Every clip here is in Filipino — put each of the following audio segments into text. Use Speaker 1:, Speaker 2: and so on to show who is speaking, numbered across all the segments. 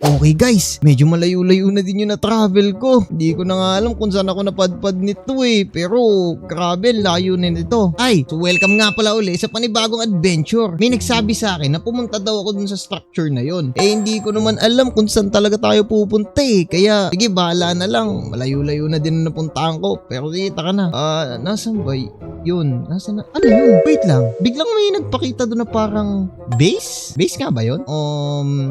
Speaker 1: Okay guys, medyo malayo-layo na din yung na-travel ko. Hindi ko na nga alam kung saan ako napadpad nito eh. Pero grabe, layo na nito. Ay, so welcome nga pala uli sa panibagong adventure. May nagsabi sa akin na pumunta daw ako dun sa structure na yon. Eh hindi ko naman alam kung saan talaga tayo pupunta eh. Kaya sige, bahala na lang. Malayo-layo na din na napuntahan ko. Pero sige, taka na. Nasaan ba yun? Nasaan na? Ano yun? Wait lang. Biglang may nagpakita doon na parang base? Base nga ba yun?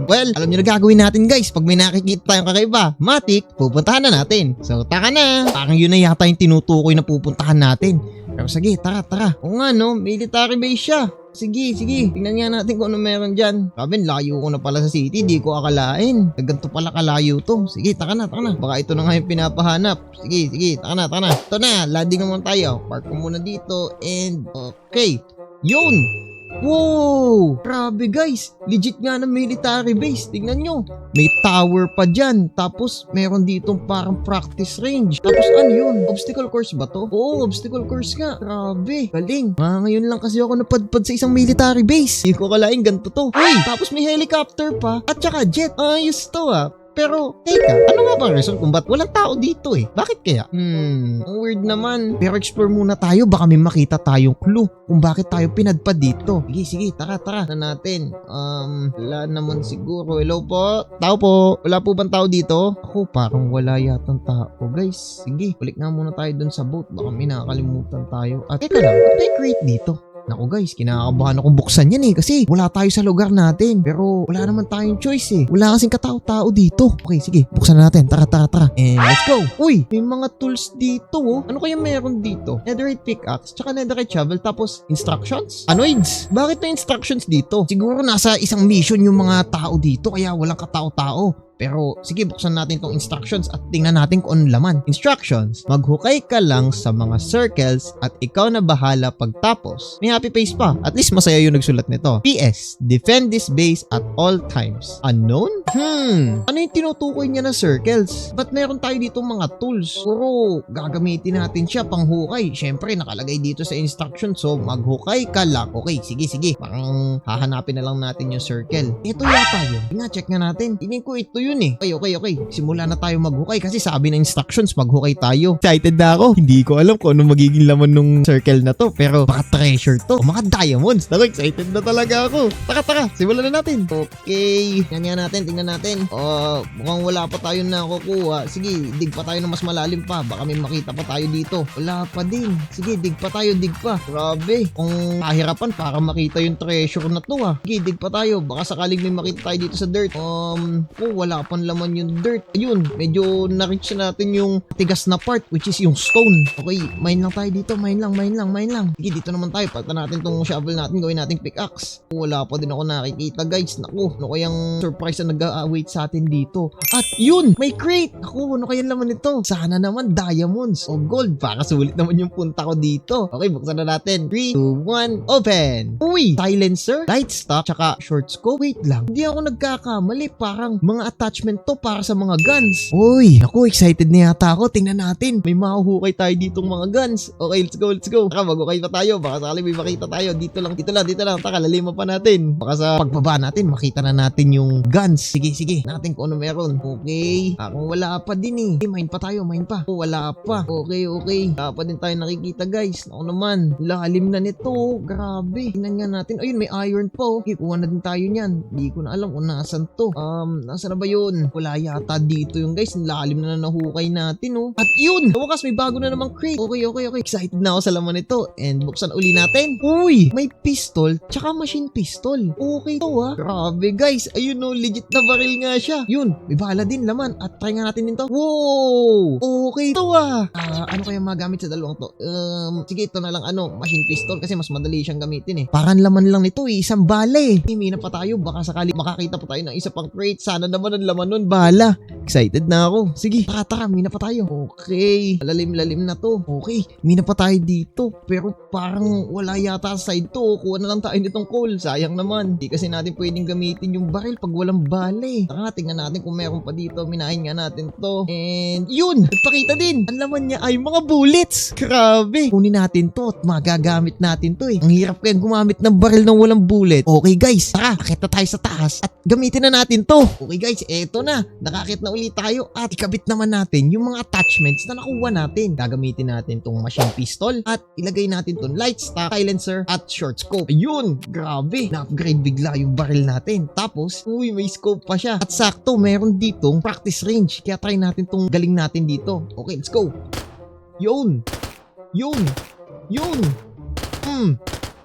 Speaker 1: Well, alam nyo na gagawin natin guys. Pag may nakikita tayong kakaiba, matik, pupuntahan na natin. So, taka na. Parang yun na yata yung tinutukoy na pupuntahan natin. Pero sige, tara. Oo nga no, military base siya. Sige. Tingnan nga natin kung ano meron dyan. Sabi, layo ko na pala sa city. Di ko akalain. Ganito pala kalayo to. Sige, taka na. Baka ito na nga yung pinapahanap. Sige, taka na. Ito na, landing naman tayo. Park ko muna dito. And, okay. Yun! Wow! Grabe guys! Legit nga na military base. Tingnan nyo. May tower pa dyan. Tapos meron ditong parang practice range. Tapos ano yun? Obstacle course ba to? Oo, obstacle course nga. Grabe. Galing. Ngayon lang kasi ako napadpad sa isang military base. Hindi ko kalaing ganito to. Uy! Tapos may helicopter pa. At saka jet. Ayos to ah. Pero, teka, ano nga ba ang reason kung ba't walang tao dito eh? Bakit kaya? Ang weird naman. Pero explore muna tayo, baka may makita tayong clue kung bakit tayo pinadpad dito. Sige, tara na natin. Wala naman siguro. Hello po? Tao po? Wala po bang tao dito? Ako, parang wala yatang tao. Guys, sige, balik nga muna tayo dun sa boat. Baka may nakakalimutan tayo. At teka lang, ba't may crate dito? Naku guys, kinakabahan akong buksan yan eh kasi wala tayo sa lugar natin. Pero wala naman tayong choice eh. Wala kasing katao-tao dito. Okay, sige, buksan na natin. Tara. And let's go. Uy, may mga tools dito oh. Ano kaya meron dito? Netherite pickaxe, tsaka netherite shovel, tapos instructions? Anoids? Bakit may instructions dito? Siguro nasa isang mission yung mga tao dito kaya walang katao-tao. Pero sige, buksan natin tong instructions at tingnan natin kung ano laman. Instructions: maghukay ka lang sa mga circles at ikaw na bahala pagtapos. May happy face pa. At least masaya yung nagsulat nito. PS: defend this base at all times. Unknown? Ano yung tinutukoy niya na circles? Ba't meron tayo dito mga tools? Puro gagamitin natin siya pang hukay. Syempre, nakalagay dito sa instructions. So, maghukay ka lang. Okay, sige. Parang hahanapin na lang natin yung circle. Ito yata yun. Check nga natin. Tingin ko ito yun eh. Okay. Simula na tayo maghukay kasi sabi ng instructions maghukay tayo. Excited na ako. Hindi ko alam kung ano magiging laman nung circle na to. Pero baka treasure to. O mga diamonds. Naku, excited na talaga ako. Tara. Simulan na natin. Okay. Tingnan natin. Mukhang wala pa tayo nakukuha. Sige, dig pa tayo na mas malalim pa. Baka may makita pa tayo dito. Wala pa din. Sige, dig pa. Grabe. Kung kahirapan para makita yung treasure na to ah. Sige, dig pa tayo. Baka sakaling may makita tayo dito sa dirt. Wala pang laman yung dirt. Ayun, medyo na-reach natin yung tigas na part which is yung stone. Okay, mine lang tayo dito. Mine lang. Sige, dito naman tayo. Pagka natin tong shovel natin, gawin nating pickaxe. Wala pa din ako nakikita guys. Naku, ano kayang surprise na nag-await sa atin dito? At yun, may crate. Naku, ano kayang laman nito? Sana naman diamonds o gold. Para sulit naman yung punta ko dito. Okay, buksan na natin. 3, 2, 1, open! Uy, silencer, light stock, tsaka short scope. Wait lang, hindi ako nagkakamali. Parang mga attachment to para sa mga guns. Uy, naku, excited na yata ako. Tingnan natin. May mahuhukay tayo ditong mga guns. Okay, let's go. Taka, maghukay pa tayo. Baka sakali may makita tayo. Dito lang. Taka, laliman pa natin. Baka sa pagbaba natin, makita na natin yung guns. Sige. Natin kung ano meron. Okay. Kung wala pa din eh. Mine pa tayo. Wala pa. Okay. Wala pa din tayo nakikita guys. Naku naman. Lalim na nito. Grabe. Tingnan nga natin. Ayun, may iron pa oh. Okay, kuha na din tayo niyan. Hindi ko na alam kung nasan to. Nasaan na ba yun? Wala yata dito yung guys. Lalim na nahukay natin oh. At yun! Sa wakas may bago na namang crate. Okay. Excited na ako sa laman nito. And buksan uli natin. Uy! May pistol tsaka machine pistol. Okay to ah. Grabe guys. Ayun oh. Legit na baril nga siya. Yun. May bala din laman. At try nga natin din to. Wow! Okay to ah. Ano kaya magamit sa dalawang to? Sige, ito na lang machine pistol kasi mas madali siyang gamitin eh. Parang laman lang nito eh. Isang bala eh. Himina pa tayo. Baka sakali makakita pa tayo ng isa pang crate. Sana naman ang laman nun. Bala. Excited na ako. Sige, tara, mina pa tayo. Okay, lalim-lalim na to. Okay, mina pa tayo dito. Pero parang wala yata sa side to. Kuha na lang tayo nitong coal. Sayang naman. Di kasi natin pwedeng gamitin yung baril pag walang bale. Tara, tingnan natin kung meron pa dito. Minahin nga natin to. And yun, nagpakita din. Ang laman niya ay mga bullets. Grabe. Kunin natin to at magagamit natin to eh. Ang hirap kayang gumamit ng baril ng walang bullet. Okay guys, tara, akit na tayo sa taas at gamitin na natin to. Okay guys, eto na. Nakakit na ulit tayo at ikabit naman natin yung mga attachments na nakuha natin. Gagamitin natin tong machine pistol at ilagay natin tong light stock, silencer at short scope. Ayun, grabe. Na-upgrade bigla yung baril natin. Tapos, uy, may scope pa siya. At sakto, meron ditong practice range. Kaya try natin tong galing natin dito. Okay, let's go. Yun.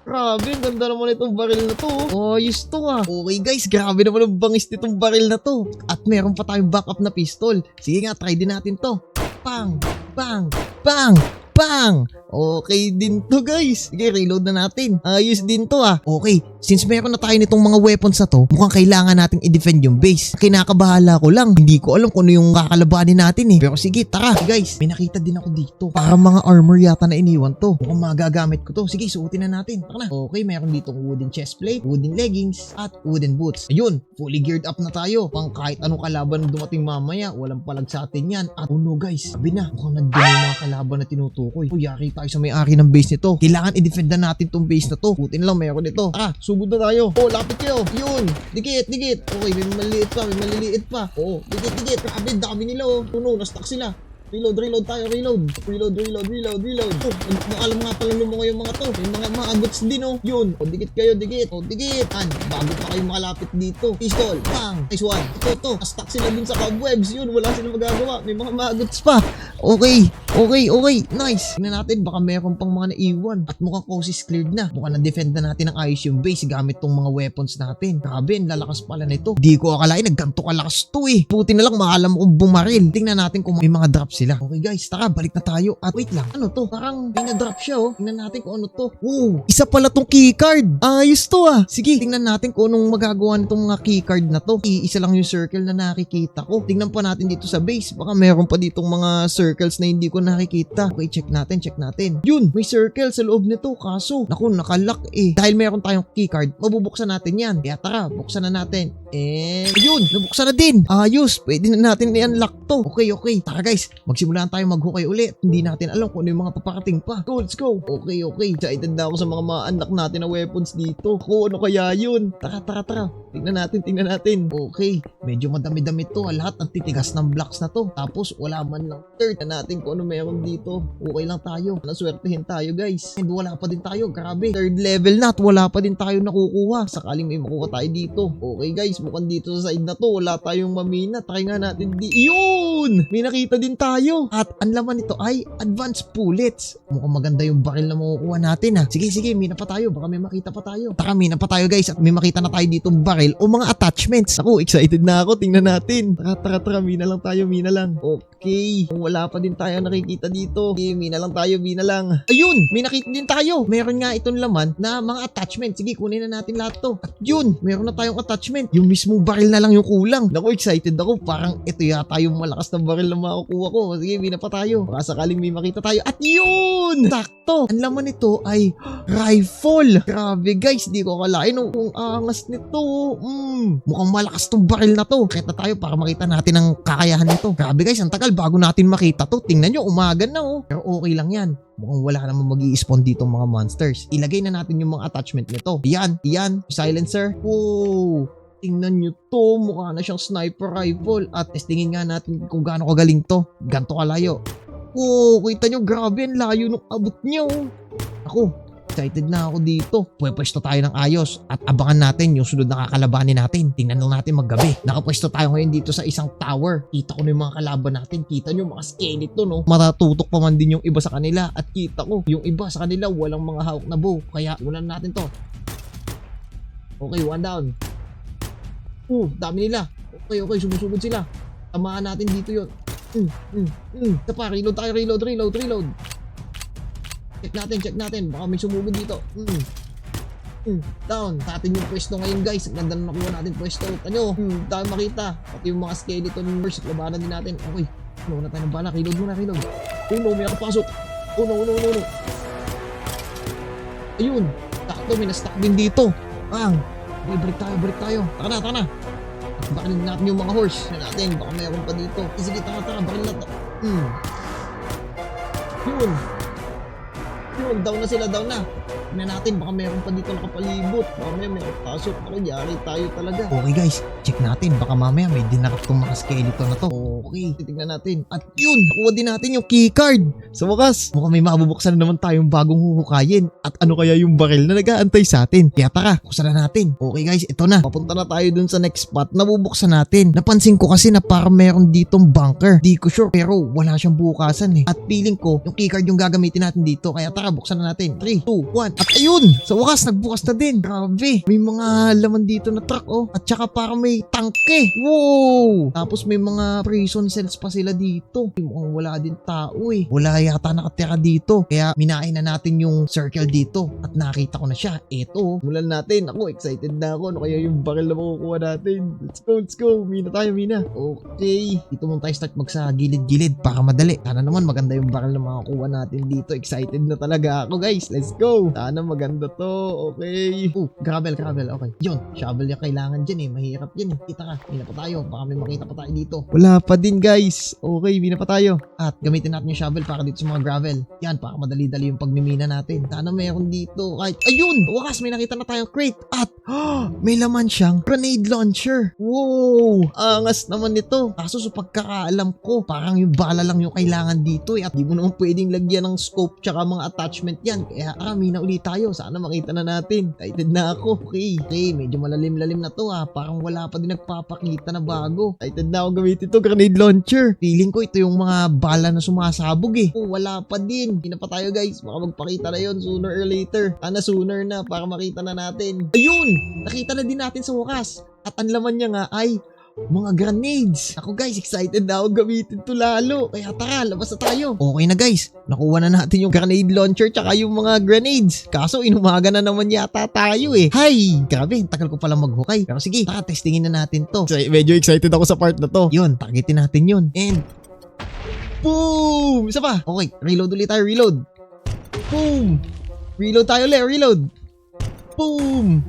Speaker 1: Grabe, ang ganda naman itong baril na to. Ayos to ah. Okay guys, grabe naman ang bangis nitong baril na to. At meron pa tayong backup na pistol. Sige nga, try din natin to. Bang! Bang! Bang! Bang! Okay din to guys. Sige, reload na natin. Ayos din to ah. Okay, since meron na tayo nitong mga weapons na to, mukhang kailangan nating i-defend yung base. Kinakabahala ko lang. Hindi ko alam kung ano yung kakalabanin natin eh. Pero sige, tara. Guys, may nakita din ako dito. Parang mga armor yata na iniwan to. Mukhang magagamit ko to. Sige, suotin na natin. Tara na. Okay, meron ditong wooden chest plate, wooden leggings, at wooden boots. Ayun, fully geared up na tayo. Pang kahit anong kalaban dumating mamaya, walang palag sa atin yan. At no guys, sabi na, mukhang nandun yung mga kalaban na tinutukoy. Yari tayo sa may-ari ng base nito. Kailangan i-defend na natin tong base na to. Putin lang, meron ito. Tara, sugod na tayo. Lapit kayo. Yun. Dikit. Okay, may maliliit pa. Dikit. Grabe, dami nila Puno, na-stuck sila. Reload tayo. Reload. Alam nga pala ng mga to. May mga agots din Yun. Dikit kayo. Bago pa kayo makalapit dito. Pistol. Bang. Nice one. Ito. Na-stuck sila dun sa cobwebs. Yun. Wala silang magagawa. May mga agots pa. Okay. Nice. Tingnan natin. Baka meron pang mga naiwan. At mukhang coast is cleared na. Mukhang na-defend na natin ang ayos yung base gamit tong mga weapons natin. Grabe. Ang lalakas pala nito. Di ko akalain. Nagganto kalakas to eh. Puti na lang maalam kong bumaril. Tingnan natin kung may mga drop sila. Okay guys, tara, balik na tayo. At wait lang, ano to? Parang may na-drop siya Tingnan natin kung ano to. Isa pala tong keycard. Ayos to ah. Sige, tingnan natin kung anong magagawa nitong mga keycard na to. Isa lang yung circle na nakikita ko. Tingnan pa natin dito sa base. Baka meron pa ditong mga circles na hindi ko nakikita. Okay, check natin. Yun, may circle sa loob nito. Kaso, naku, nakalock eh. Dahil meron tayong keycard, mabubuksan natin yan. Kaya tara, buksan na natin. And yun, nabuksan na din. Ayos, pwede na natin i-unlock to. Okay. Tara guys, magsimulaan tayo maghukay ulit. Hindi natin alam kung ano yung mga paparating pa. Go, let's go. Okay. Excited na ako sa mga ma-unlock natin na weapons dito. Ano kaya yun? Tara. Tingnan natin. Okay, medyo madami-dami to. Lahat ang titigas ng blocks na to. Tapos wala man lang third na natin kung ano meron dito. Okay lang tayo. Naswertehin tayo guys. And wala pa din tayo. Grabe. Third level na at wala pa din tayo nakukuha. Sakaling may makuha tayo dito. Okay guys, mukhang dito sa side na to wala tayong mamina. Try nga natin Yun! May nakita din tayo. At ang laman nito ay advanced bullets. Mukhang maganda yung baril na makukuha natin Sige, mina pa tayo. Baka may makita pa tayo. Tara, mina pa tayo guys. At may makita na tayo dito baril o mga attachments. Ako, excited na ako. Tingnan natin. Tara. Mina lang. Okay. Kung wala pa din tayo nakikita dito. Okay, mina lang. Ayun! May nakita din tayo. Meron nga itong laman na mga attachments. Sige, kunin na natin lahat to. At yun! Meron na tayong attachment. Yung mismong baril na lang yung kulang. Naku, excited ako. Parang ito yata yung malakas na baril na makukuha ko. Sige, mina pa tayo. Baka sakaling may makita tayo. At yun! Sakto! Ang laman nito ay rifle. Grabe guys, di ko akalain kung angas nito. Mukhang malakas tong baril na to. Kita tayo para makita natin ang kakayahan nito. Grabe guys, ang tagal bago natin makita to. Tingnan nyo, umaga na Pero okay lang yan. Mukhang wala naman mag-i-spawn dito mga monsters. Ilagay na natin yung mga attachment nito. Yan, silencer. Wow! Tingnan nyo to, mukha na siyang sniper rifle. At testingin nga natin kung gaano kagaling to. Ganto kalayo. Kita nyo, grabe, ang layo nung abot nyo. Ako, excited na ako dito. Pwesto tayo ng ayos at abangan natin yung sunod na kakalabanin natin. Tingnan lang natin maggabi. Nakapwesto tayo ngayon dito sa isang tower. Kita ko na yung mga kalaban natin. Kita nyo mga skeleton Matatutok pa man din yung iba sa kanila. At kita ko, yung iba sa kanila walang mga hawak na bow. Kaya unan natin to. Okay, one down. Dami nila. Okay, sumusugod sila. Tamaan natin dito yun. Ito pa, reload tayo, reload. Check natin. Baka may sumugod dito. Down. Sa atin yung pwesto ngayon guys. Ang ganda na nakuha natin pwesto. Ano? Tayo makita. Pati yung mga skeleton first. Labanan din natin. Okay. Ano na tayo ng bala. Reload muna, reload. Oh no, may nakapasok. Oh no. Ayun. Takto, may na-stack din dito. Okay, balik tayo. Taka na. Bakilin natin yung mga horse na natin. Baka mayroon pa dito. Sige, taka. Bakilin natin. Yun, down na sila. Tignan natin, baka meron pa dito nakapalibot. Baka may pasok. Ako, yari tayo talaga. Okay guys, check natin. Baka mamaya may dinarap tong mga skeleton na to. Okay, titignan natin. At yun, nakuha din natin yung keycard. Sa wakas, mukhang may mabubuksan na naman tayong bagong huhukayin. At ano kaya yung baril na nag-aantay sa atin? Kaya tara, buksan na natin. Okay guys, ito na. Papunta na tayo dun sa next spot. Nabubuksan natin. Napansin ko kasi na parang meron ditong bunker. Di ko sure, pero wala siyang bukasan eh. At feeling ko, yung keycard yung gagamitin natin dito. Kaya tara, buksan na natin. 3, 2, 1. At ayun! Sa wakas, nagbukas na din. Grabe. May mga laman dito na truck, oh. At saka parang may tangke. Wow! Tapos may mga prison cells pa sila dito. Mukhang wala din tao eh. Wala yata nakatira dito. Kaya minain na natin yung circle dito. At nakita ko na siya. Eto. Mulan natin. Ako, excited na ako. Ano kaya yung baril na makukuha natin? Let's go. Mina tayo. Okay. Dito muna tayo start magsa gilid-gilid para madali. Sana naman maganda yung baril na makakuha natin dito. Excited na talaga ako guys. Let's go. Sana maganda to. Okay. Gravel. Okay. Yun. Shovel yung kailangan dyan eh. Mahirap yan eh. Kita ka. Mina pa tayo. Baka may makita pa tayo dito. Wala pa din guys. Okay. Mina pa tayo. At gamitin natin yung shovel para dito sa mga gravel. Yan. Para madali-dali yung pagmimina natin. Sana mayroon dito. Kahit ayun. Wakas may nakita na tayong crate. At may laman siyang grenade launcher. Wow. Angas naman nito. Kaso sa pagkakaalam ko, parang yung bala lang yung kailangan dito eh. At di mo naman pwedeng lagyan ng scope tsaka mga attachment yan. Kaya mina ulit tayo. Sana makita na natin. Excited na ako. Okay. Medyo malalim-lalim na to Parang wala pa din nagpapakita na bago. Excited na ako gamitin to. Grenade launcher. Feeling ko ito yung mga bala na sumasabog eh. Wala pa din. Hindi na pa tayo guys. Baka magpakita na yon sooner or later. Sooner na para makita na natin. Ayun! Nakita na din natin sa wakas. At ang laman niya nga ay mga grenades. Ako guys, excited na ako gamitin to lalo. Kaya tara, labas na tayo. Okay na guys, nakuha na natin yung grenade launcher tsaka yung mga grenades. Kaso inumaga na naman yata tayo eh. Hay! Grabe, tagal ko palang maghukay. Pero sige, tara, testingin na natin to. So, medyo excited ako sa part na to. Yun, targetin natin yun. And boom! Isa pa. Okay, reload ulit tayo, reload. Boom! Reload tayo ulit, reload. Boom!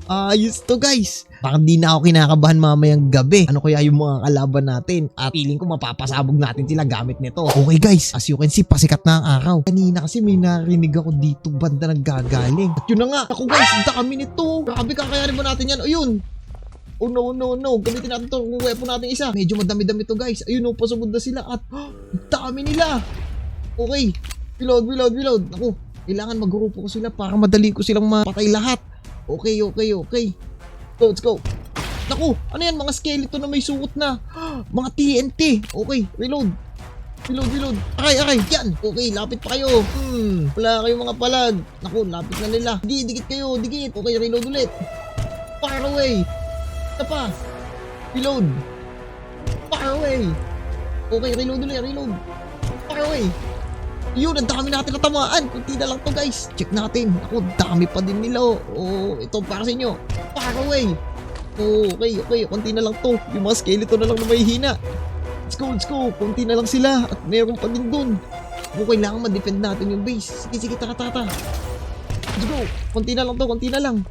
Speaker 1: Ayos to guys. Baka di na ako kinakabahan mamayang gabi. Ano kaya yung mga kalaban natin? At feeling ko mapapasabog natin sila gamit nito. Okay guys, as you can see, pasikat na ang araw. Kanina kasi may narinig ako dito banda naggagaling. At yun na nga. Ako guys, ang dami nito. Grabe, kakayanin ba natin yan? Ayun. Oh no. Gamitin natin to kung weapon natin isa. Medyo madami-dami to guys. Ayun, pasugod na sila at dami nila. Okay. Reload. Ako, kailangan mag-grupo ko sila para madali ko silang mapatay lahat. Okay. Let's go. Naku, ano yan? Mga skeleton na may suot na. Mga TNT. Okay, reload. Aray. Yan. Okay, lapit pa kayo. Wala kayong mga palag. Naku, lapit na nila. Dikit kayo. Okay, reload ulit. Fire away. Ito pa. Reload. Fire away. Okay, reload ulit. Fire away. Yun, ang dami natin natamaan. Kunti na lang to guys. Check natin. Ako, dami pa din nila. Ito para sa inyo. Far away. Okay. Kunti na lang to. Yung mga skeleton na lang na may hina. Let's go. Kunti na lang sila. At meron pa din dun. Kailangan ma-defend natin yung base. Sige, tara. Let's go. Kunti na lang.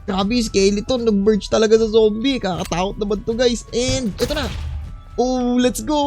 Speaker 1: Grabe, skeleton. Nag-merge talaga sa zombie. Kakatakot naman to guys. And, ito na. Let's go!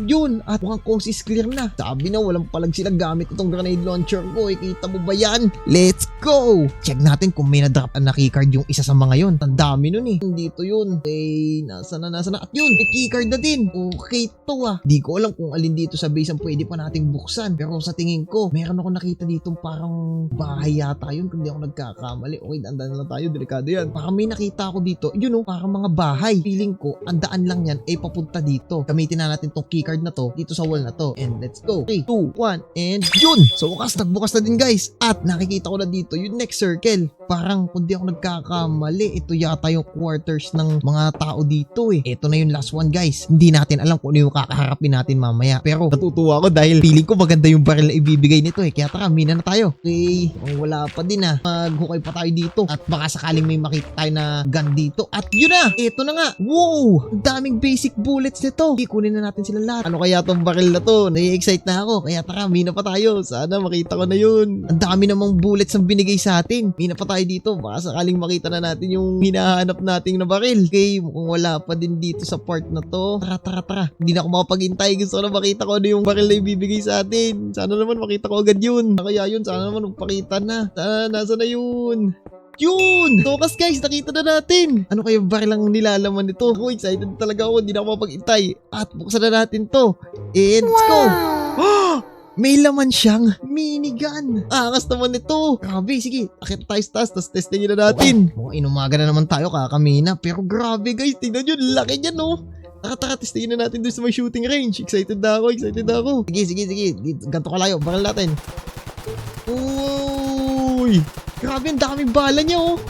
Speaker 1: Yun! At mukhang coast is clear na. Sabi na walang palag sila gamit itong grenade launcher ko. Kita mo ba yan? Let's go! Check natin kung may na-drop na keycard yung isa sa mga yun. Ang dami nun eh. Dito yun. Okay, nasa na. At yun, may keycard na din. Okay to Di ko alam kung alin dito sa base ang pwede pa nating buksan. Pero sa tingin ko, meron ako nakita dito parang bahay yata yun. Kung di ako nagkakamali. Okay, dandan lang tayo. Delikado yan. Parang may nakita ako dito. Yun parang mga bahay. Feeling ko, ang daan lang yan ay papunta yata dito. Gamitin na natin tong keycard na to dito sa wall na to. And let's go. 3, 2, 1, and yun! So wakas, nagbukas na din guys. At nakikita ko na dito yung next circle. Parang kung di ako nagkakamali, ito yata yung quarters ng mga tao dito eh. Ito na yung last one guys. Hindi natin alam kung ano yung kakaharapin natin mamaya. Pero natutuwa ako dahil feeling ko maganda yung baril na ibibigay nito eh. Kaya tara, mina na tayo. Okay, kung wala pa din maghukay pa tayo dito. At baka sakaling may makita tayo na gun dito. At yun na! Ito na nga! Wow! Ang daming basic bullets nito. Okay, kunin na natin sila lahat. Ano kaya tong baril na to? Nai-excite na ako. Kaya tara, mina pa tayo. Sana makita ko na yun. Ang dami namang bullets ang binigay sa atin. Mina pa tayo dito. Baka sakaling makita na natin yung hinahanap nating na baril. Okay, kung wala pa din dito sa part na to. Tara. Hindi na ako makapaghintay. Gusto ko na makita ko ano yung baril na ibibigay sa atin. Sana naman makita ko agad yun. Kaya yun, sana naman magpakita na. Sana, nasa na yun? Yun! Tokas guys, nakita na natin. Ano kaya baril ang nilalaman nito? Ako, excited talaga ako. Hindi na ako mapaghintay. At buksan na natin to. And let's go! May laman siyang minigun. Angas naman nito. Grabe, sige. Akit tayo sa taas, tapos testingin na natin. Mukhang inumaga na naman tayo kakamina. Pero grabe guys, tingnan nyo. Laki niyan no. Tara, testingin na natin doon sa may shooting range. Excited na ako. Sige. Ganto kalayo. Baril natin. Uy! Grabe, ang daming bala niya oh.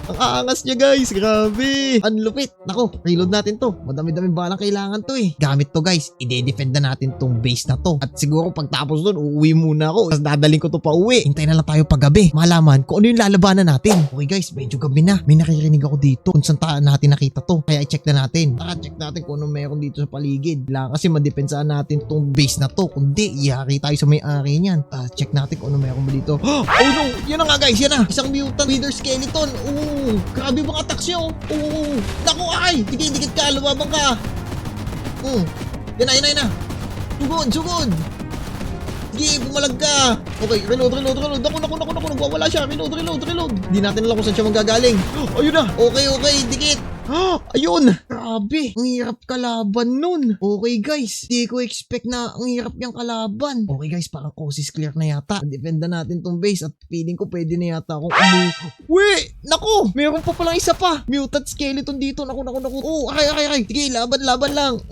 Speaker 1: Ang aangas niya guys, grabe. Ang lupit. Nako, reload natin to. Madami-daming balang kailangan to eh. Gamit to guys, ide-defend na natin tong base na to. At siguro pagtapos dun, uuwi muna ako. Tapos dadaling ko to pa uwi. Hintay na lang tayo paggabi. Malaman kung ano yung lalabanan natin. Okay guys, medyo gabi na. May nakirinig ako dito kung saan natin nakita to. Kaya i-check na natin. Tara, check natin kung ano meron dito sa paligid. Kailangan kasi madepensaan natin tong base na to. Kundi, iyari tayo sa may-ari niyan. Check natin kung ano meron ba dito. Oh no, yan na nga guys, yan na. Isang mutant wither skeleton. Grabe mga attacks niya oh. Naku ay! Dikit ka, lumabang ka. Yan na. Sugod. Sige, pumalag ka. Okay, reload. Naku, nagwawala siya. Reload. Hindi natin alam kung saan siya manggagaling. Ayun na. Okay, dikit. Ayun! Grabe! Ang hirap kalaban nun. Okay guys, di ko expect na ang hirap niyang kalaban. Okay guys, parang coast clear na yata. Defenda natin tong base at feeling ko pwede na yata akong Wait! Naku! Meron pa palang isa pa. Mutant skeleton dito. Naku. Aray. Sige, laban lang.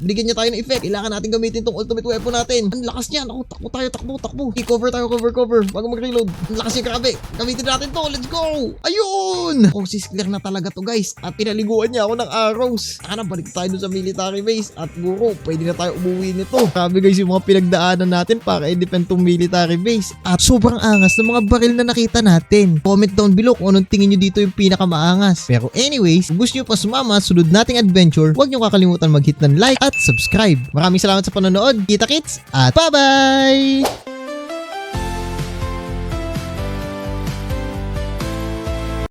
Speaker 1: Bigyan niya tayo ng effect. Kailangan natin gamitin tong ultimate weapon natin. Ang lakas niya. Naku, takbo. Okay, cover bago mag-reload. Ang lakas niya, grabe. Gamitin natin to. Let's go! Ayun! Coast clear na talaga to guys. At pinaliguan niya ako ng arrows. Balik tayo dun sa military base. At guro, pwede na tayo umuwi nito. Grabe guys, yung mga pinagdaanan natin para i-defend tong military base. At sobrang angas ng mga baril na nakita natin. Comment down below kung anong tingin nyo dito yung pinakamaangas. Pero anyways, kung gusto nyo pa sumama sunod nating adventure, huwag nyo kakalimutan mag-hit ng like at subscribe. Maraming salamat sa panonood. Kita kits at bye-bye!